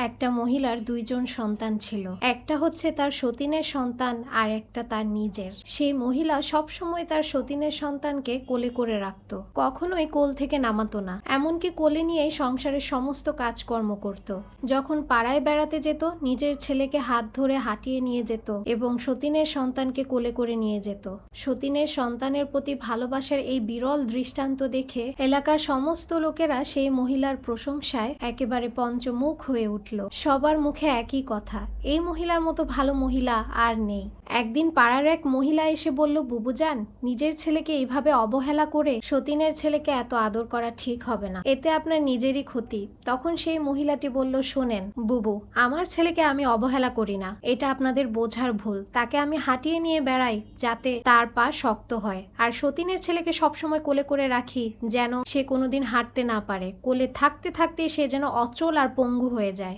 একটা মহিলার দুইজন সন্তান ছিল। একটা হচ্ছে তার সতীনের সন্তান আর একটা তার নিজের। সেই মহিলা সবসময় তার সতীনের সন্তানকে কোলে করে রাখত, কখনোই কোল থেকে নামাতো না, এমনকি কোলে নিয়েই সংসারের সমস্ত কাজকর্ম করত। যখন পাড়ায় বেড়াতে যেত নিজের ছেলেকে হাত ধরে হাঁটিয়ে নিয়ে যেত এবং সতীনের সন্তানকে কোলে করে নিয়ে যেত। সতীনের সন্তানের প্রতি ভালোবাসার এই বিরল দৃষ্টান্ত দেখে এলাকার সমস্ত লোকেরা সেই মহিলার প্রশংসায় একেবারে পঞ্চমুখ হয়ে উঠল। সবার মুখে একই কথা, এই মহিলার মতো ভালো মহিলা আর নেই। একদিন পাড়ার এক মহিলা এসে বলল, বুবুজান, নিজের ছেলেকে এইভাবে অবহেলা করে সতীনের ছেলেকে এত আদর করা ঠিক হবে না, এতে আপনার নিজেরই ক্ষতি। তখন সেই মহিলাটি বলল, শোনেন বুবু, আমার ছেলেকে আমি অবহেলা করি না, এটা আপনাদের বোঝার ভুল। তাকে আমি হাঁটিয়ে নিয়ে বেড়াই যাতে তার পা শক্ত হয়, আর সতীনের ছেলেকে সবসময় কোলে করে রাখি যেন সে কোনোদিন হাঁটতে না পারে, কোলে থাকতে থাকতে সে যেন অচল আর পঙ্গু হয়ে যায়।